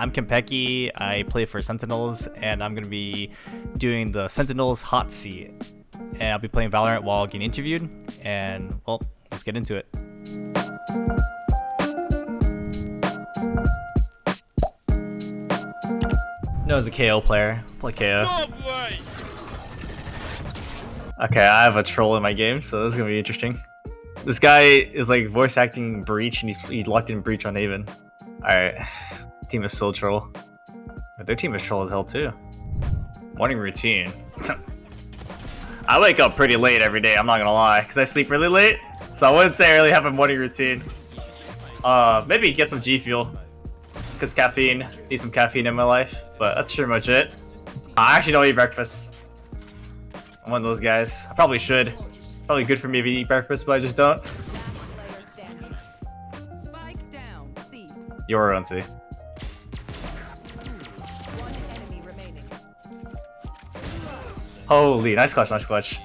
I'm Kanpeki, I play for Sentinels, and I'm going to be doing the Sentinels hot seat. And I'll be playing Valorant while getting interviewed, and, well, let's get into it. No, as a KO player. Play KO. Okay, I have a troll in my game, so this is going to be interesting. This guy is like voice acting Breach, and he's locked in Breach on Haven. Alright. Team is still troll. But their team is troll as hell too. Morning routine. I wake up pretty late every day, I'm not gonna lie, because I sleep really late. So I wouldn't say I really have a morning routine. Maybe get some G Fuel. Because caffeine, need some caffeine in my life. But that's pretty much it. I actually don't eat breakfast. I'm one of those guys. I probably should. Probably good for me to eat breakfast, but I just don't. You're on C. Holy, nice clutch, nice clutch.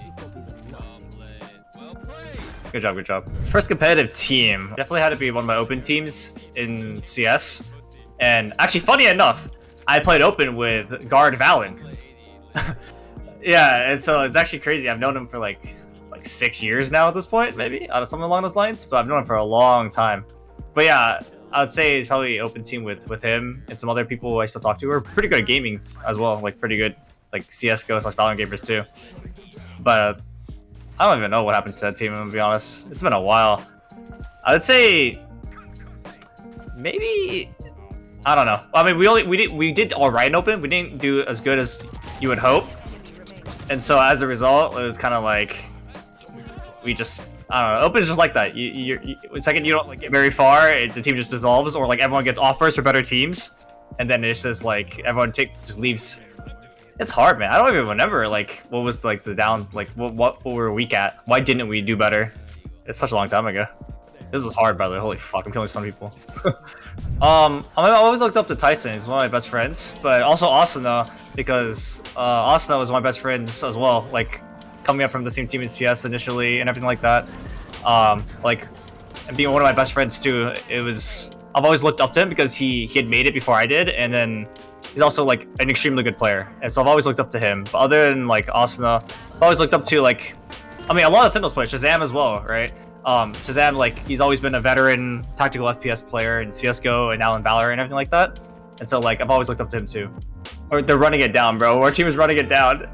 Good job, good job. First competitive team. Definitely had to be one of my open teams in CS. And actually, funny enough, I played open with guard Valen. Yeah, and so it's actually crazy. I've known him for like 6 years now at this point, maybe, something along those lines. But I've known him for a long time. But yeah, I would say it's probably open team with him and some other people I still talk to who are pretty good at gaming as well, like pretty good. Like CSGO / Valorant gamers too. But I don't even know what happened to that team, I'm gonna be honest. It's been a while. I would say maybe, I don't know. I mean, we did alright in open. We didn't do as good as you would hope. And so as a result, it was kind of like we just, I don't know. Open is just like that. The second you don't like get very far, the team just dissolves, or like everyone gets offers for better teams, and then it's just like everyone just leaves. It's hard, man. I don't even remember like what was like the down, like what were we weak at? Why didn't we do better? It's such a long time ago. This is hard, by the way. Holy fuck, I'm killing some people. I always looked up to Tyson. He's one of my best friends, but also Asuna, because Asuna was one of my best friends as well. Like coming up from the same team in CS initially and everything like that. Like and being one of my best friends too. I've always looked up to him because he had made it before I did, and then he's also like an extremely good player, and so I've always looked up to him. But other than like Asuna, I've always looked up to like, I mean, a lot of Sentinels players, Shazam as well, right? Shazam, like he's always been a veteran tactical FPS player in CS:GO and now in Valorant and everything like that. And so like I've always looked up to him too. Or they're running it down, bro. Our team is running it down.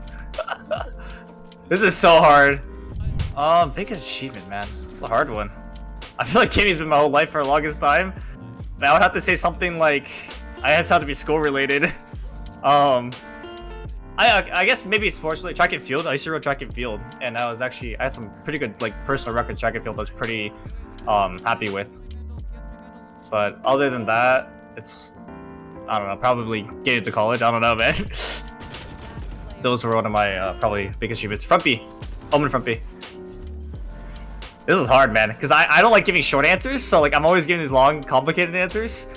This is so hard. Biggest achievement, man. It's a hard one. I feel like gaming's been my whole life for the longest time. But I would have to say something like, I guess it had to be school related. I guess maybe sports related. Track and field. I used to run track and field, and I had some pretty good like personal records track and field I was pretty happy with. But other than that, it's, I don't know, probably getting to college. I don't know, man. Those were one of my probably biggest achievements. Front B. Omen front B. This is hard, man, because I don't like giving short answers, so like I'm always giving these long, complicated answers.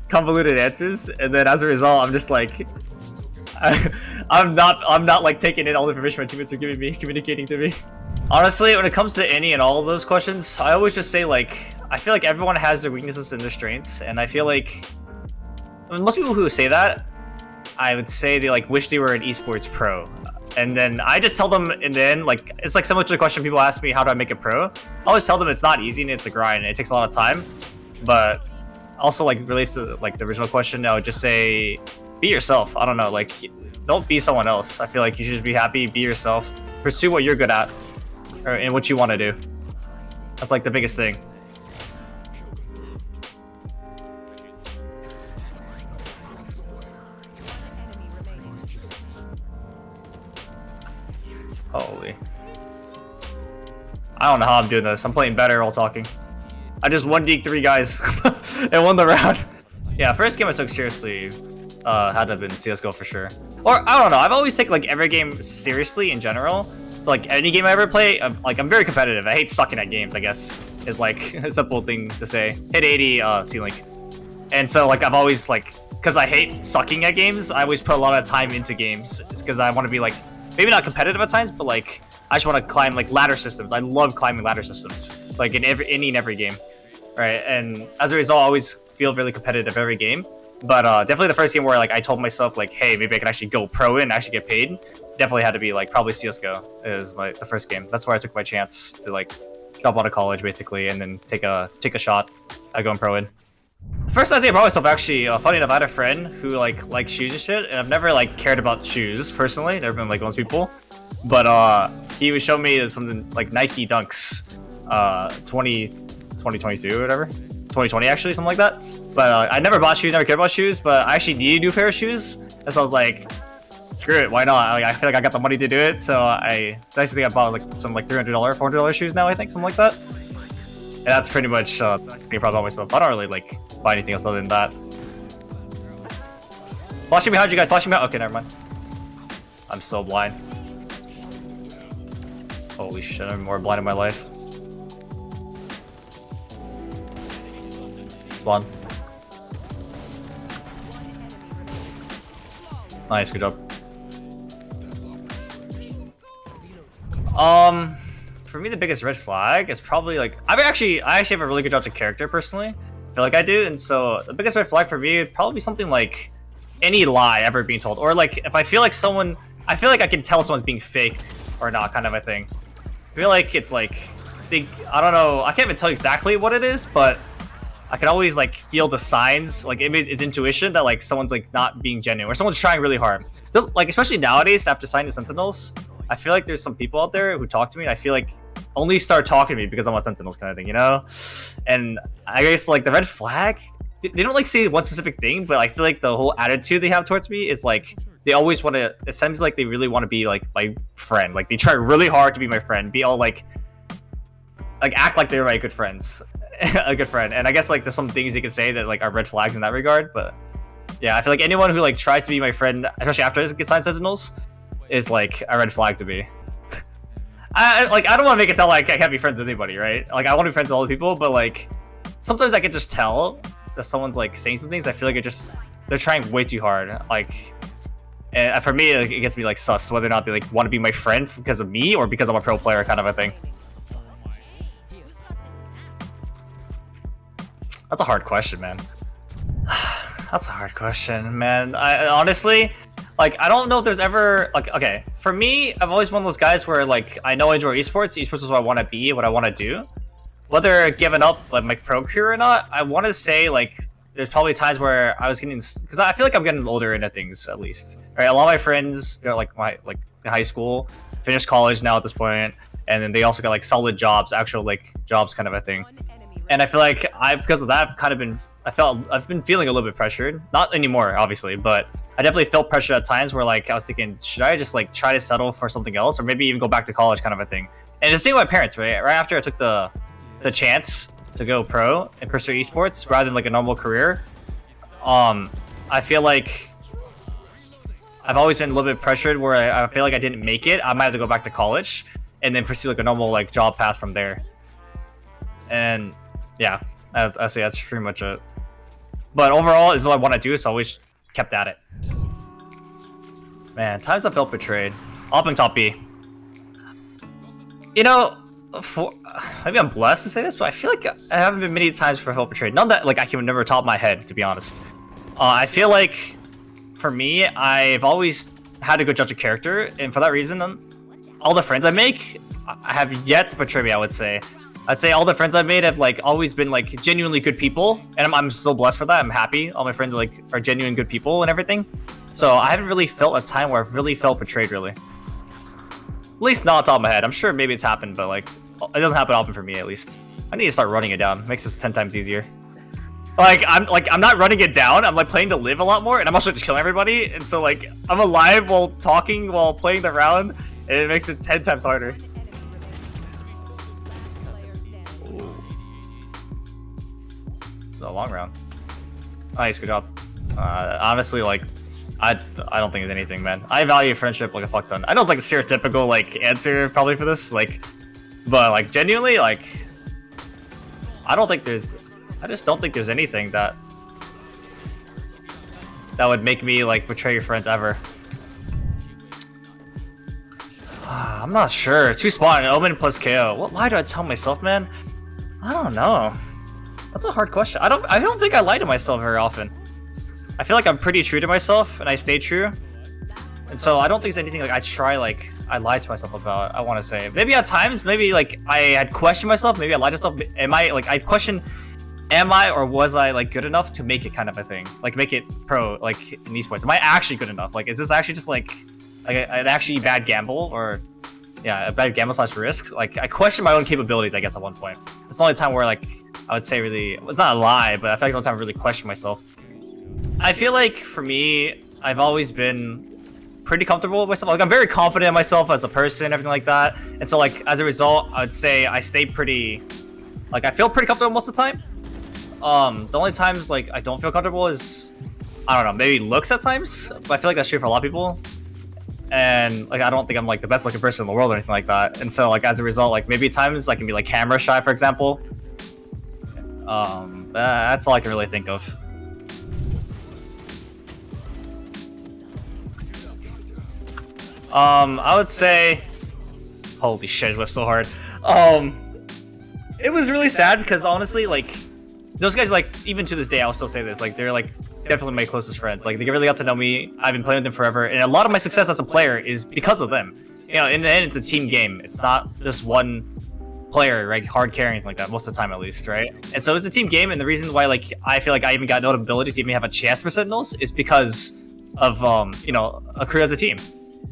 Convoluted answers, and then as a result I'm just like I'm not like taking in all the information my teammates are giving me, communicating to me. Honestly, when it comes to any and all of those questions, I always just say like, I feel like everyone has their weaknesses and their strengths, and I feel like, I mean, most people who say that, I would say they like wish they were an esports pro, and then I just tell them in the end, like, it's like similar to the question people ask me, how do I make it pro? I always tell them it's not easy and it's a grind and it takes a lot of time. But also like relates to like the original question, I would just say be yourself. I don't know, like don't be someone else. I feel like you should just be happy, be yourself, pursue what you're good at and what you want to do. That's like the biggest thing. Holy, I don't know how I'm doing this. I'm playing better while talking. I just 1-deeked 3 guys and won the round. Yeah, first game I took seriously had to have been CSGO for sure. Or, I don't know, I've always taken like every game seriously in general. So like any game I ever play, I'm very competitive. I hate sucking at games, I guess, is like a simple thing to say. Hit 80 C-Link. And so like I've always like, because I hate sucking at games, I always put a lot of time into games. It's because I want to be like, maybe not competitive at times, but like I just want to climb like ladder systems. I love climbing ladder systems, like in any and every game, right? And as a result, I always feel really competitive every game. But definitely the first game where like I told myself like, hey, maybe I can actually go pro and actually get paid. Definitely had to be like probably CS:GO is the first game. That's where I took my chance to like drop out of college basically, and then take a shot at going pro in. The first time I think I brought myself actually, funny enough, I had a friend who like likes shoes and shit, and I've never like cared about shoes personally. Never been like most people, but he would show me something like Nike Dunks, 2022 or whatever, 2020 actually, something like that. But I never bought shoes, never cared about shoes, but I actually needed a new pair of shoes, and so I was like, screw it, why not? Like, I feel like I got the money to do it, so I think I bought like some like $300, $400 shoes now, I think, something like that. And that's pretty much the nice thing I probably bought myself. I don't really like buy anything else other than that. Flashing behind you guys, flashing behind. Okay, never mind. I'm so blind. Holy shit, I'm more blind in my life. One. Nice, good job. For me, the biggest red flag is probably like I actually have a really good judge of character personally. I feel like I do, and so the biggest red flag for me would probably be something like any lie ever being told, or like if I feel like I can tell someone's being fake or not, kind of a thing. I feel like it's like I don't know, I can't even tell you exactly what it is, but I can always like feel the signs, like it's intuition that like someone's like not being genuine or someone's trying really hard. Like especially nowadays after signing the Sentinels, I feel like there's some people out there who talk to me and I feel like only start talking to me because I'm on Sentinels kind of thing, you know? And I guess like the red flag, they don't like say one specific thing, but I feel like the whole attitude they have towards me is like they always want to, it seems like they really want to be like my friend. Like they try really hard to be my friend, be all like act like they're my good friends. A good friend. And I guess like there's some things you can say that like are red flags in that regard, but yeah, I feel like anyone who like tries to be my friend, especially after I get signed Sentinels, is like a red flag to me. I don't want to make it sound like I can't be friends with anybody, right? Like I want to be friends with all the people, but like sometimes I can just tell that someone's like saying some things. I feel like they're trying way too hard. Like, and for me, like, it gets me like sus whether or not they like want to be my friend because of me or because I'm a pro player, kind of a thing. That's a hard question, man. That's a hard question, man. I honestly, like, I don't know if there's ever, like, okay, for me, I've always one of those guys where, like, I know I enjoy esports. Esports is what I want to be, what I want to do. Whether giving up, like, my pro career or not, I want to say, like, there's probably times where I was getting, because I feel like I'm getting older into things, at least. Right? A lot of my friends, they're, like, in high school, finished college now at this point, and then they also got, like, solid jobs, actual, like, jobs kind of a thing. And I feel like because of that, I've been feeling a little bit pressured. Not anymore, obviously, but I definitely felt pressure at times where like I was thinking, should I just like try to settle for something else, or maybe even go back to college, kind of a thing. And the same with my parents, right? Right after I took the chance to go pro and pursue esports rather than like a normal career, I feel like I've always been a little bit pressured where I feel like I didn't make it. I might have to go back to college and then pursue like a normal like job path from there. And yeah, I say that's pretty much it. But overall, it's what I want to do, so I always kept at it. Man, times I felt betrayed. Upping top B. You know, maybe I'm blessed to say this, but I feel like I haven't been many times where I felt betrayed. None that like I can remember top of my head, to be honest. I feel like for me, I've always had a good judge of character, and for that reason, all the friends I make, I have yet to betray me, I would say. I'd say all the friends I've made have like always been like genuinely good people, and I'm so blessed for that. I'm happy all my friends are genuine good people and everything. So I haven't really felt a time where I've really felt betrayed, really. At least not on top of my head. I'm sure maybe it's happened, but like it doesn't happen often for me, at least. I need to start running it down. It makes this 10 times easier. I'm not running it down. I'm like playing to live a lot more, and I'm also just killing everybody. And so like I'm alive while talking while playing the round, and it makes it 10 times harder. A long round. Nice, good job. Honestly, like, I don't think there's anything, man. I value friendship like a fuck ton. I know it's like a stereotypical like answer probably for this, like, but like genuinely, like, I just don't think there's anything that would make me like betray your friends ever. I'm not sure. 2 spawn, Omen plus KO. What lie do I tell myself, man? I don't know. That's a hard question. I don't think I lie to myself very often. I feel like I'm pretty true to myself, and I stay true. And so I don't think there's anything like I lied to myself about. I want to say maybe at times, maybe like I had questioned myself. Maybe I lied to myself. I questioned, am I or was I like good enough to make it kind of a thing? Like make it pro like in esports. Am I actually good enough? Like is this actually just like an actually bad gamble or yeah, a bad gamble / risk? Like I questioned my own capabilities, I guess, at one point. It's the only time where like I would say really, it's not a lie, but I feel like the only time I really questioned myself. I feel like for me, I've always been pretty comfortable with myself. Like I'm very confident in myself as a person, everything like that. And so like as a result, I would say I stay pretty, like I feel pretty comfortable most of the time. The only times like I don't feel comfortable is, I don't know, maybe looks at times, but I feel like that's true for a lot of people. And like I don't think I'm like the best looking person in the world or anything like that. And so like as a result, like maybe at times I can be like camera shy, for example. That's all I can really think of. I would say, holy shit, I whipped so hard. It was really sad because honestly, like, those guys, like, even to this day, I'll still say this, like, they're like definitely my closest friends. Like, they really got to know me. I've been playing with them forever, and a lot of my success as a player is because of them. You know, in the end, it's a team game. It's not just one player, right, hard carrying, anything like that, most of the time at least, right? And so it's a team game, and the reason why, like, I feel like I even got notability to even have a chance for Sentinels is because of, you know, a crew as a team.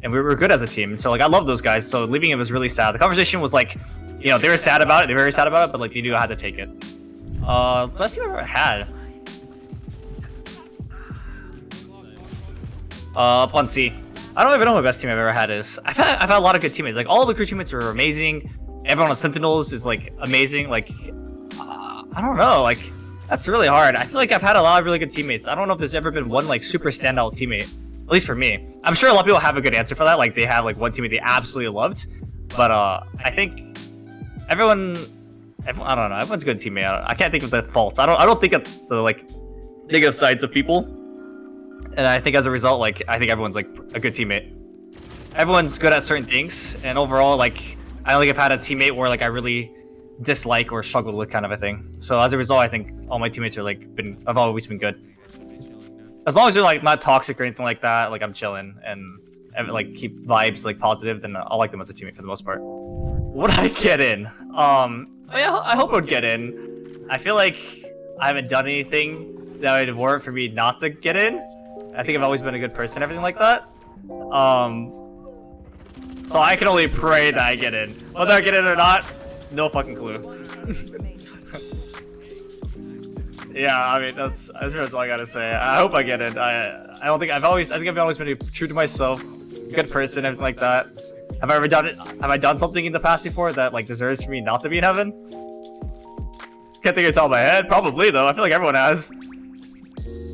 And we were good as a team. So like I love those guys. So leaving it was really sad. The conversation was like, you know, they were sad about it. They were very sad about it, but like they knew I had to take it. Best team I've ever had. Up on C. I don't even know what best team I've ever had is. I've had a lot of good teammates. Like all the crew teammates are amazing. Everyone on Sentinels is like amazing. Like I don't know. Like that's really hard. I feel like I've had a lot of really good teammates. I don't know if there's ever been one like super standout teammate. At least for me. I'm sure a lot of people have a good answer for that. Like they have like one teammate they absolutely loved. But I think everyone, I don't know. Everyone's a good teammate. I can't think of the faults. I don't think of the like negative sides of people. And I think as a result, like I think everyone's like a good teammate. Everyone's good at certain things, and overall, like I don't think I've had a teammate where like I really dislike or struggle with kind of a thing. So as a result, I think all my teammates are like I've always been good. As long as you're like not toxic or anything like that, like I'm chilling and like keep vibes like positive, then I'll like them as a teammate for the most part. Would I get in? Yeah, I hope I would get in. I feel like I haven't done anything that would warrant for me not to get in. I think I've always been a good person, everything like that. So I can only pray that I get in. Whether I get in or not, no fucking clue. Yeah, I mean that's pretty much all I gotta say. I hope I get it. I don't think I've always been true to myself, good person, everything like that. Have I ever done it? Have I done something in the past before that like deserves for me not to be in heaven? Can't think it's all in my head. Probably though. I feel like everyone has.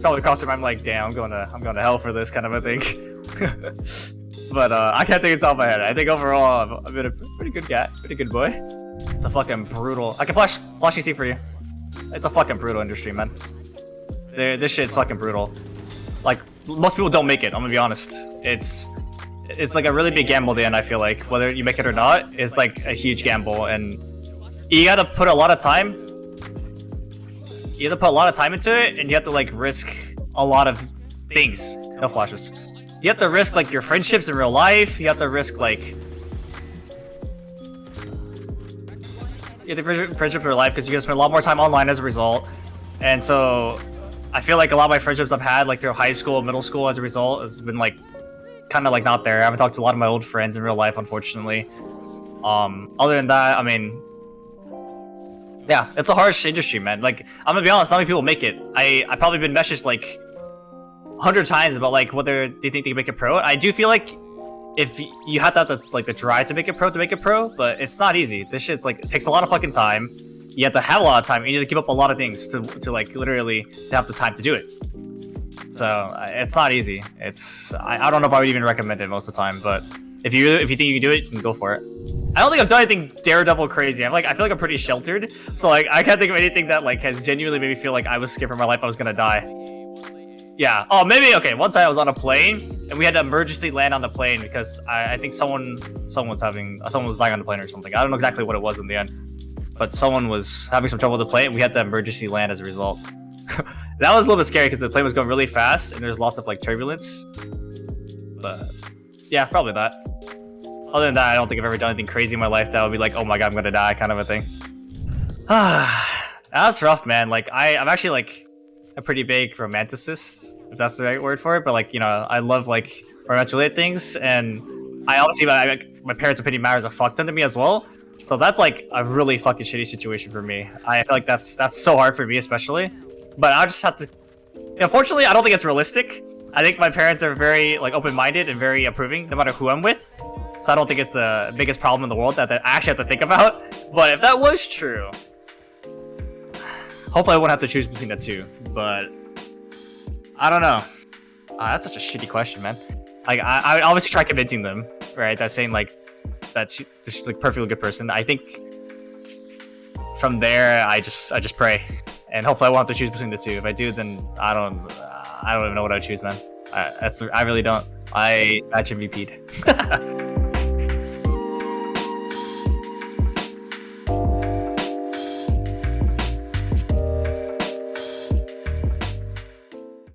Probably across the mind, I'm like, damn, I'm going to hell for this kind of a thing. But I can't think it's all in my head. I think overall I've been a pretty good guy, pretty good boy. It's a fucking brutal. I can flashing C for you. It's a fucking brutal industry, man. This shit's fucking brutal. Like, most people don't make it, I'm gonna be honest. It's like a really big gamble at the end, I feel like. Whether you make it or not, is like a huge gamble, and you gotta put a lot of time. You have to put a lot of time into it, and you have to like risk a lot of things. No flashes. You have to risk like your friendships in real life. You have to risk like friendships in real life because you're gonna spend a lot more time online as a result. And so I feel like a lot of my friendships I've had like through high school, middle school as a result has been like kind of like not there. I haven't talked to a lot of my old friends in real life, unfortunately. Other than that, I mean, yeah, it's a harsh industry, man. Like, I'm gonna be honest, not many people make it. I've probably been messaged like 100 times about like whether they think they can make it pro. I do feel like if you have to have the drive to make it pro, but it's not easy. This shit's like, it takes a lot of fucking time. You have to have a lot of time. You need to keep up a lot of things to like literally to have the time to do it. So it's not easy. I don't know if I would even recommend it most of the time, but if you think you can do it, you can go for it. I don't think I've done anything Daredevil crazy. I feel like I'm pretty sheltered. So like I can't think of anything that like has genuinely made me feel like I was scared for my life. I was gonna die. Yeah. Oh, maybe. Okay. One time I was on a plane and we had to emergency land on the plane because I think someone was dying on the plane or something. I don't know exactly what it was in the end, but someone was having some trouble with the plane. And we had to emergency land as a result. That was a little bit scary because the plane was going really fast and there's lots of like turbulence. But yeah, probably that. Other than that, I don't think I've ever done anything crazy in my life that would be like, oh my god, I'm gonna die kind of a thing. That's rough, man. Like I'm actually like a pretty big romanticist, if that's the right word for it. But like, you know, I love like romantic-related things, and I obviously my parents' opinion matters a fuck ton to me as well. So that's like a really fucking shitty situation for me. I feel like that's so hard for me, especially. But I just have to. Unfortunately, I don't think it's realistic. I think my parents are very like open-minded and very approving, no matter who I'm with. So I don't think it's the biggest problem in the world that I actually have to think about. But if that was true, hopefully I won't have to choose between the two. But I don't know. That's such a shitty question, man. Like I would obviously try convincing them, right? That saying like that she's like a perfectly good person. I think from there I just pray, and hopefully I won't have to choose between the two. If I do, then I don't even know what I would choose, man. I really don't. I match MVP'd.